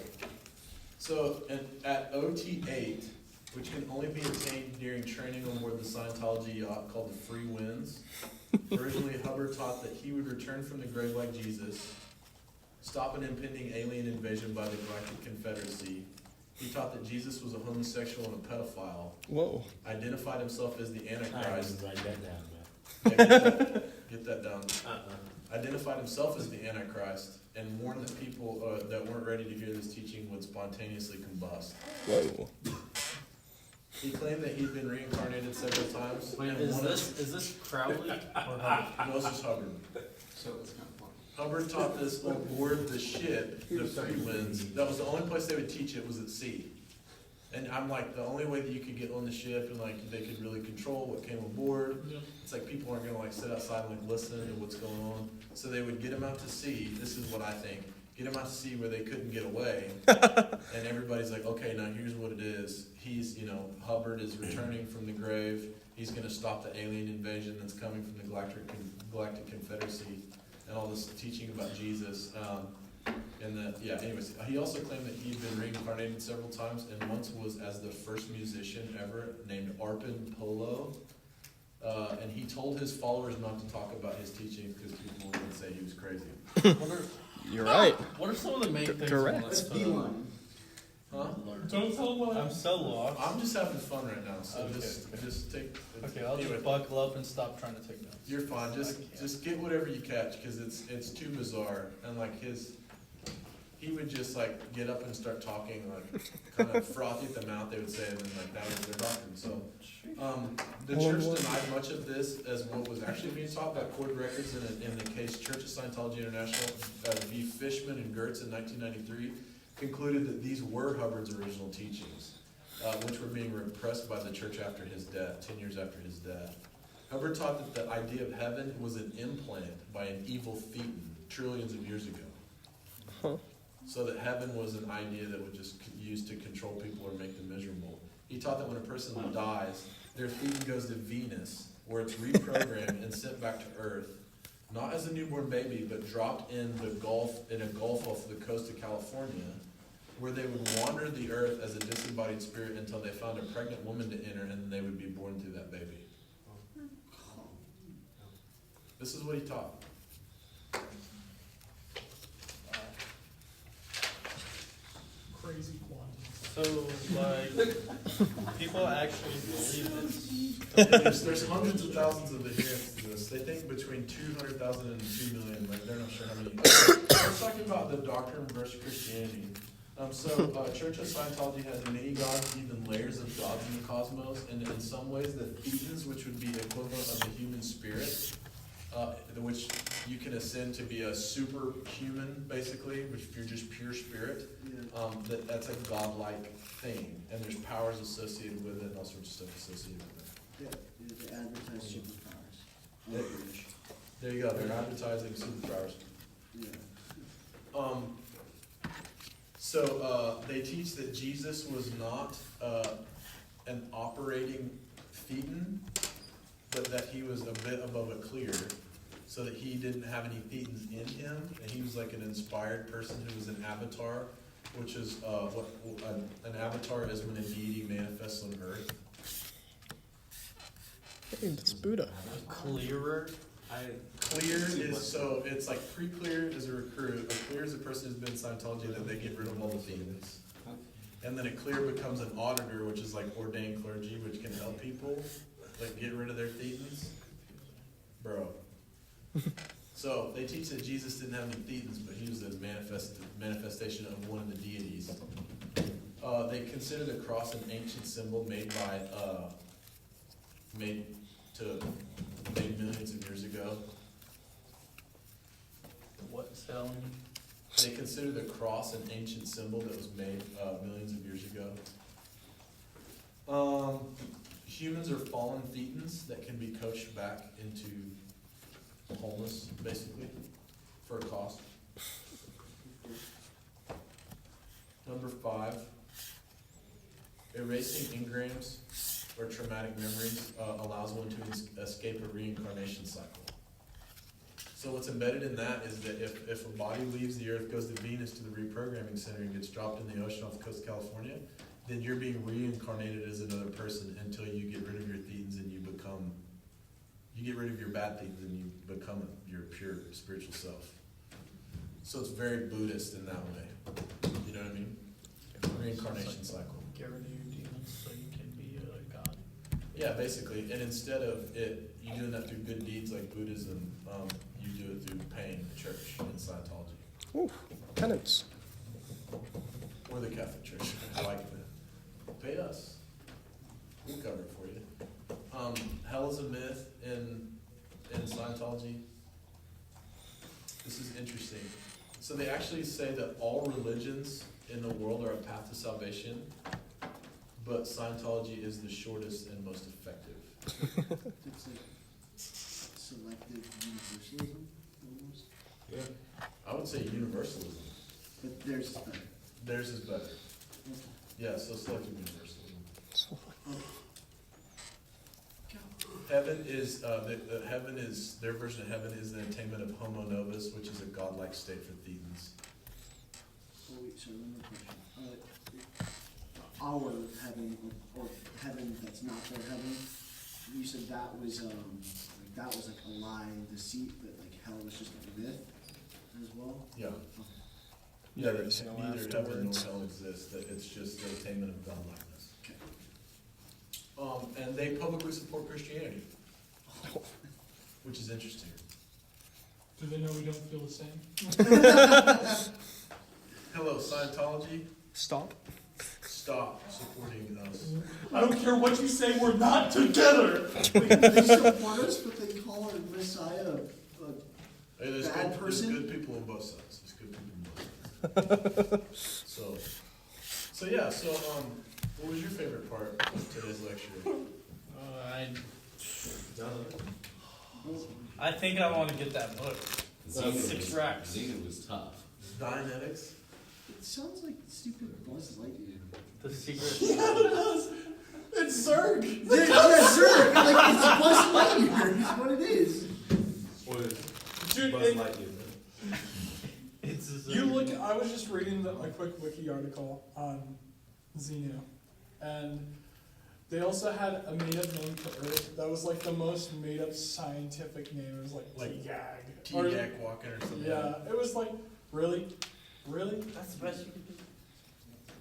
So at OT8, which can only be attained during training on board the Scientology yacht called the Free Winds. Originally, Hubbard taught that he would return from the grave like Jesus, stop an impending alien invasion by the Galactic Confederacy. He taught that Jesus was a homosexual and a pedophile, Whoa. identified himself as the Antichrist. Write that down, Yeah, get that down. man. Identified himself as the Antichrist and warned that people that weren't ready to hear this teaching would spontaneously combust. Whoa. He claimed that he'd been reincarnated several times. Wait, and is one of- this Crowley or Hubbard? Moses Hubbard. So it's kind of fun. Hubbard taught this on board the ship, the Free Winds. That was the only place they would teach it was at sea. And I'm like, the only way that you could get on the ship and like they could really control what came on board. Yeah. It's like people aren't gonna like sit outside and like listen to what's going on. So they would get him out to sea. This is what I think. Get him out to sea where they couldn't get away. And everybody's like, okay, now here's what it is. He's, Hubbard is returning from the grave. He's gonna stop the alien invasion that's coming from the Galactic Confederacy and all this teaching about Jesus. Anyways, he also claimed that he'd been reincarnated several times and once was as the first musician ever named Arpin Polo. And he told his followers not to talk about his teachings because people would say he was crazy. You're right. What are some of the main things? correct. that's Beeline. Huh? Don't tell him what I'm so lost. I'm just having fun right now, so Okay, just take. Okay, I'll anyway, just buckle up and stop trying to take notes. You're fine. Just get whatever you catch because it's too bizarre and like he would just like get up and start talking, like kind of frothy at the mouth, they would say, and then like that was their doctrine. So the church denied much of this as what was actually being taught by court records in the case Church of Scientology International v. Fishman and Gertz in 1993, concluded that these were Hubbard's original teachings, which were being repressed by the church after his death, 10 years after his death. Hubbard taught that the idea of heaven was an implant by an evil thetan trillions of years ago. Huh. So that heaven was an idea that would just use to control people or make them miserable. He taught that when a person dies, their thetan goes to Venus, where it's reprogrammed and sent back to Earth, not as a newborn baby, but dropped in a gulf off the coast of California, where they would wander the earth as a disembodied spirit until they found a pregnant woman to enter, and then they would be born through that baby. This is what he taught. Crazy quantum. So, like, people actually believe this. There's hundreds of thousands of adherents to this. They think between 200,000 and 2 million. Like, they're not sure how many. Let's talk about the doctrine versus Christianity. Church of Scientology has many gods, even layers of gods in the cosmos, and in some ways the thetans, which would be equivalent of the human spirit, which you can ascend to be a superhuman, basically, which if you're just pure spirit, that's a godlike thing, and there's powers associated with it and all sorts of stuff associated with it. Yeah, they advertise superpowers. Yeah. There you go, they're advertising superpowers. Yeah. They teach that Jesus was not an operating thetan, but that he was a bit above a clear, so that he didn't have any thetans in him, and he was like an inspired person who was an avatar, which is an avatar is when a deity manifests on earth. Hey, that's Buddha. Clearer. Clear is, so it's like pre-clear is a recruit. A clear is a person who's been in Scientology that they get rid of all the thetans. And then a clear becomes an auditor, which is like ordained clergy, which can help people like get rid of their thetans. Bro. So they teach that Jesus didn't have any thetans, but he was a manifestation of one of the deities. They consider the cross an ancient symbol made millions of years ago. What's telling you? They consider the cross an ancient symbol that was made millions of years ago. Humans are fallen thetans that can be coached back into wholeness, basically, for a cost. Number 5, erasing engrams or traumatic memories allows one to escape a reincarnation cycle. So what's embedded in that is that if a body leaves the earth, goes to Venus to the reprogramming center and gets dropped in the ocean off the coast of California, then you're being reincarnated as another person until you get rid of your thetans and you get rid of your bad things and you become your pure spiritual self. So it's very Buddhist in that way. You know what I mean? Reincarnation cycle. Get rid of your demons so you can be a god. Yeah, basically. And instead of you doing that through good deeds like Buddhism, you do it through Payne, the church, in Scientology. Ooh, penance. Or the Catholic Church. I like that. Pay us. We'll cover it for you. Hell is a myth in Scientology. This is interesting. So they actually say that all religions in the world are a path to salvation, but Scientology is the shortest and most effective. It's like selective universalism, almost. Yeah. I would say universalism. But theirs is better. Theirs is better. Okay. Yeah, so selective universalism. Okay. Heaven is their version of heaven is the attainment of homo novus, which is a godlike state for thetans. Oh, wait, sorry, one more question. Our heaven, or heaven that's not their heaven, you said that was like a lie, deceit, that like hell was just like a myth as well? Yeah. Okay. Yeah, There that is no neither heaven nor afterwards. hell exists, that it's just the attainment of godlikeness. Okay. And they publicly support Christianity, which is interesting. Do they know we don't feel the same? hello, Scientology, Stop. stop supporting us. I don't care what you say, we're not together. They support us, but they call our Messiah Hey, there's Bad good, person? There's good people on both sides. There's good people on both sides. So yeah. So what was your favorite part of today's lecture? I think I want to get that book. Six racks. Xena was tough. Dianetics. It sounds like stupid Buzz Lightyear. The secret. Yeah, it does. It's Zerg. Yeah, sure. Like it's Buzz Lightyear. Is what it is. Dude, Buzz Lightyear. It's you look. I was just reading a quick wiki article on Xenu, and they also had a made-up name for Earth that was like the most made-up scientific name. It was like T-Gag. T-Gag walking or something. Yeah, it was like really. That's the best you could do.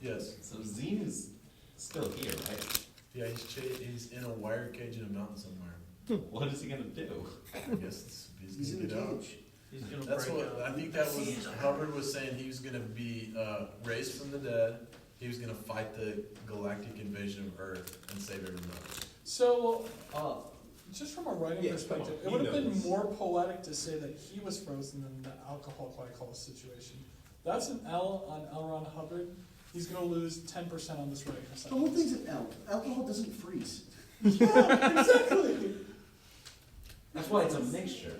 Yes. So Xena's still here, right? Yeah, he's in a wire cage in a mountain somewhere. What is he gonna do? I guess he's He's gonna in a get out. cage. He's gonna That's break what out. I think. That was Hubbard was saying. He was gonna be raised from the dead. He was gonna fight the galactic invasion of Earth and save everyone. So, just from a writing Yeah, perspective, come it on, would you have know been this. more poetic to say that he was frozen than the alcohol glycol situation. That's an L on L. Ron Hubbard. He's going to lose 10% on this writing The whole assignment. thing's an L. Alcohol doesn't freeze. Yeah, exactly. That's why it's a mixture.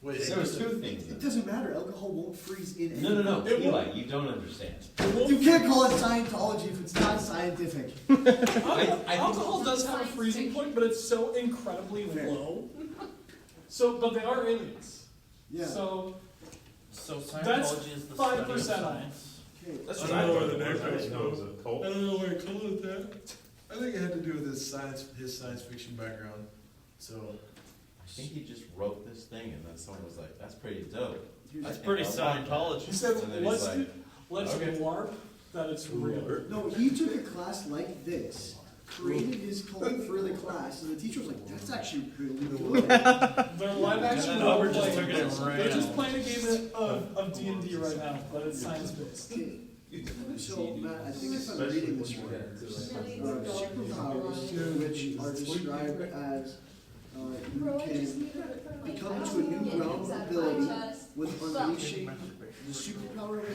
Wait, There was two things. It doesn't matter. Alcohol won't freeze in No, no, no. It Eli, you don't understand. You can't call it Scientology if it's not scientific. Alcohol does have a freezing point, but it's so incredibly Fair. low. So, but they are aliens. Yeah. So, So That's Scientology is the 5% study of on. science. Okay. That's I what don't I know thought where the it name was. I comes didn't know it was a cult. I don't know where it comes with that. I think it had to do with his science fiction background. So I think he just wrote this thing, and then someone was like, "That's pretty dope." That's pretty He Scientology. said, And then let's he's do, like, let's okay. warp that it's real. No, he took a class like this, created his cult for the class, and the teacher was like, "That's actually really good." Their live action And then role Hubbard just playing. took it and ran. They're just playing a game of D&D right now, but it's science based. Okay. So, Matt, I think if I'm reading this right, superpowers, which are described as you can become to a new realm of ability with unleashing the superpower of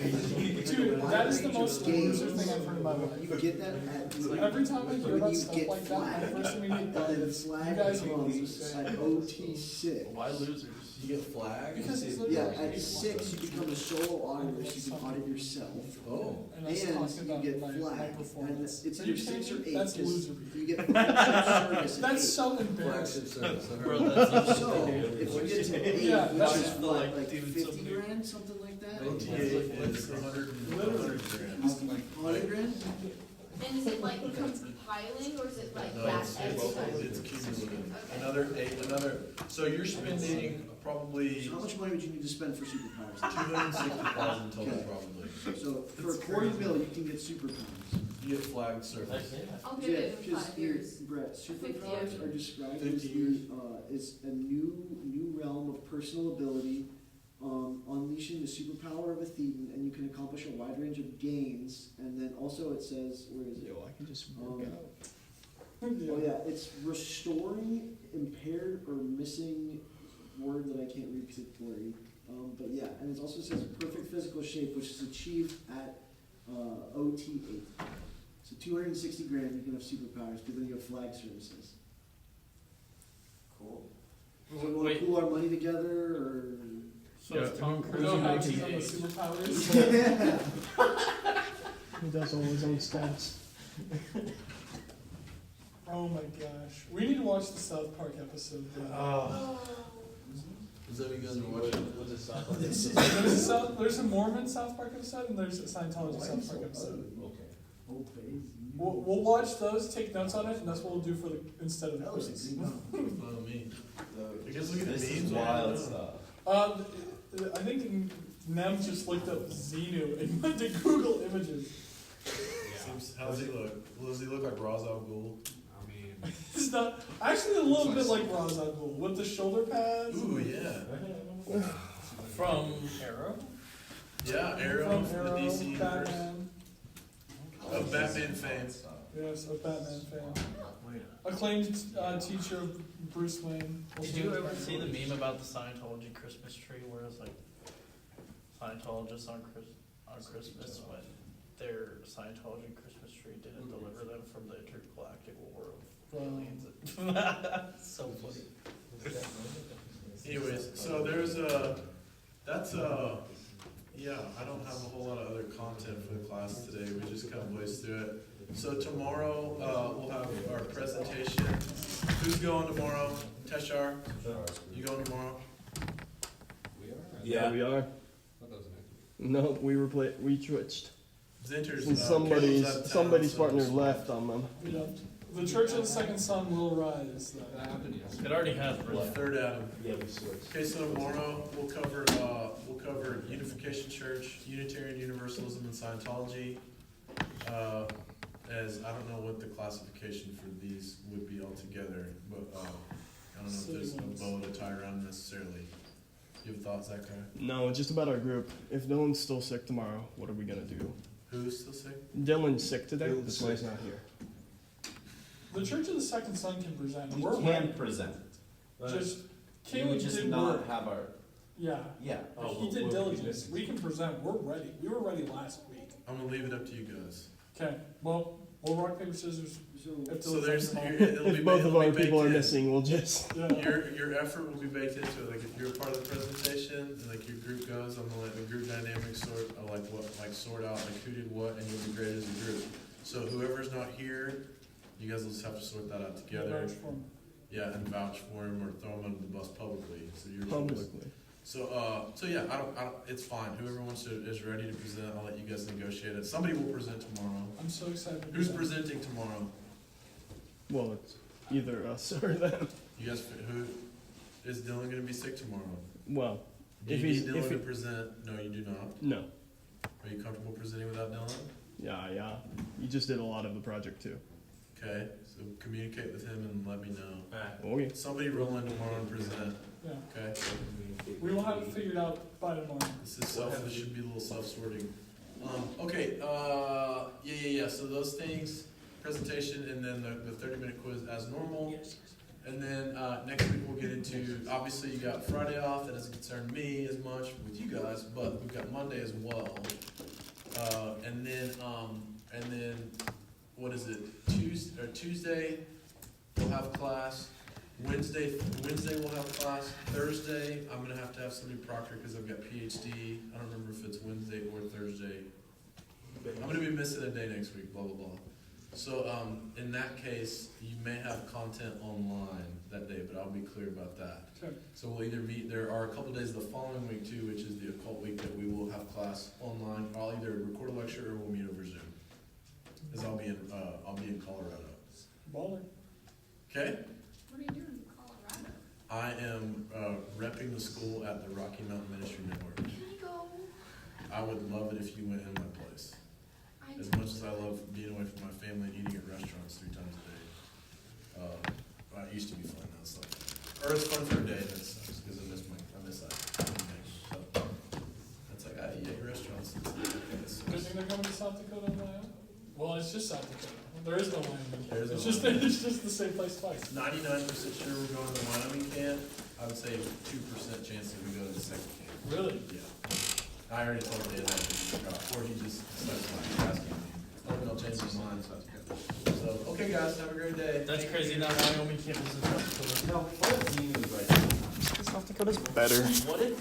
Dude, that is the most loser thing I've heard in my life. You get that at Every time I hear when about you stuff get like that, my flagged, first immediate and thought then is, you flag guys comes at OT6. Why losers? you get flagged. because it's Yeah, literally at 6 you become a solo auditor, so you can audit yourself. Oh. and I was And talking you about get my flagged, and performance. it's Are either you 6 or kidding 8, me? That's because loser you behavior. get service at That's 8. so embarrassing. Bro, that's So, if you get to 8, Yeah, which that's is just what, like dude, 50 somebody- grand, something like that? OTA is 100 grand. 100 grand? And is it like compiling or is it like No, that it's every time? it's cumulative. Okay. Another. So you're spending probably So how much money would you need to spend for superpowers? 260,000 total, Okay. probably. So, for a $250,000, you can get superpowers. You get flagged surface. I'll give it in Just 5 here, years. Brett, 50 superpowers years. are described 50 as years. is a new realm of personal ability, unleashing the superpower of a Thetan, and you can accomplish a wide range of gains. And then also it says, where is it? Yo, I can just Um, work out. Oh yeah, it's restoring impaired or missing word that I can't read because it's blurry. But yeah, and it also says perfect physical shape, which is achieved at OT8. So 260 grand, you can have superpowers, but then you have flag services. Cool. So we want to Wait, pool our money together, or so if Tom Cruise No in houses on the OTA. superpowers. yeah. He does all his own stats. Oh my gosh. We need to watch the South Park episode. Oh. Is that what you guys are watching? What's this sound There's a Mormon South Park episode and there's a Scientology South Park episode. Okay. We'll watch those, take notes on it, and that's what we'll do for the instead of the That was quiz. a green Follow me. You guys look at the This is memes. wild stuff. I think Nem just looked up Xenu and went to Google Images. How does he look? Does he look like Ra's al Ghul? It's not actually a little bit like Ra's al Ghul with the shoulder pads. Ooh, yeah. From Arrow? Yeah, Arrow From from the Arrow, DC universe. Batman. Of Batman fame. Yes, a Batman fan. Acclaimed teacher of Bruce Wayne. Did you ever see the meme about the Scientology Christmas tree where it's like Scientologists on Christmas when their Scientology Christmas tree didn't deliver them from the intergalactic war of aliens? So funny. Anyways, so yeah, I don't have a whole lot of other content for the class today. We just kind of blazed through it. So tomorrow, we'll have our presentation. Who's going tomorrow? Teshar, you going tomorrow? Yeah, we are. No, we switched. Zinter's, Since Caleb's out of town, somebody's so partner it's left on them. Yeah. The Church of the Second Son will rise. It already has, fine. really. Third Adam. Yeah, we switched. Okay, so tomorrow we'll cover Unification Church, Unitarian Universalism, and Scientology. As I don't know what the classification for these would be altogether, but I don't know if there's a bow to tie around necessarily. You have thoughts, Zachary? No, just about our group. If Dylan's still sick tomorrow, what are we gonna do? Who's still sick? Dylan's sick today. Dylan's That's why he's sick. not here. The Church of the Second Son can present. We We're can ready. present. Just We would Caleb just did not work. have our, Yeah. yeah. He did diligence. We can present. We're ready. We were ready last week. I'm gonna leave it up to you guys. Okay. Well, we'll rock paper scissors. If So Dylan's there's, not it'll be, If both of it'll be our people are baked in. missing, we'll just. Yeah. Your effort will be baked into it. Like if you're a part of the presentation and like your group goes, I'm gonna let the group dynamics sort out like who did what, and you'll be great as a group. So whoever's not here, you guys will just have to sort that out together. Vouch for him. Yeah, and vouch for him or throw him under the bus publicly. So you're Publicly. So yeah, I don't, it's fine. Whoever is ready to present, I'll let you guys negotiate it. Somebody will present tomorrow. I'm so excited. Who's presenting tomorrow? Well, it's either us or them. You guys, who, is Dylan gonna be sick tomorrow? Well, Do if you he's need if Dylan to he, present? No, you do not. no, Are you comfortable presenting without Dylan? yeah, you just did a lot of the project too. Okay, so communicate with him and let me know. Okay. Somebody roll in tomorrow and present, Yeah. okay? We will have it figured out by tomorrow. This should be a little self-sorting. Okay, yeah, so those things, presentation, and then the 30-minute quiz as normal. And then, next week we'll get into, obviously you got Friday off, that doesn't concern me as much with you guys, but we've got Monday as well. And then, what is it, Tuesday, we'll have class. Wednesday we'll have class. Thursday, I'm gonna have to have somebody proctor because I've got PhD. I don't remember if it's Wednesday or Thursday. I'm gonna be missing a day next week, blah, blah, blah. So, in that case, you may have content online that day, but I'll be clear about that. Okay. So we'll either meet, there are a couple days the following week too, which is the occult week, that we will have class online. I'll either record a lecture or we'll meet over Zoom. Cause I'll be in Colorado. Baller. Okay? What are you doing in Colorado? I am, repping the school at the Rocky Mountain Ministry Network. Can I go? I would love it if you went in my place. As much as I love being away from my family and eating at restaurants 3 times a day. It used to be fun, now it's not fun. Or it's fun for a day, and it sucks, because I miss that. So, it's like, I eat at restaurants. Good thing they're coming to South Dakota and Wyoming. Well, it's just South Dakota. There is no Wyoming. There is no It's just the same place twice. 99% sure we're going to the Wyoming camp. I would say 2% chance that we go to the second camp. Really? Yeah. I already told Dave that, before he just starts like asking me. Hoping I'll change his mind, so that's good. So, okay guys, have a great day. That's crazy. Now Wyoming campus is in South Dakota. No, what if you, like, South Dakota's better. what if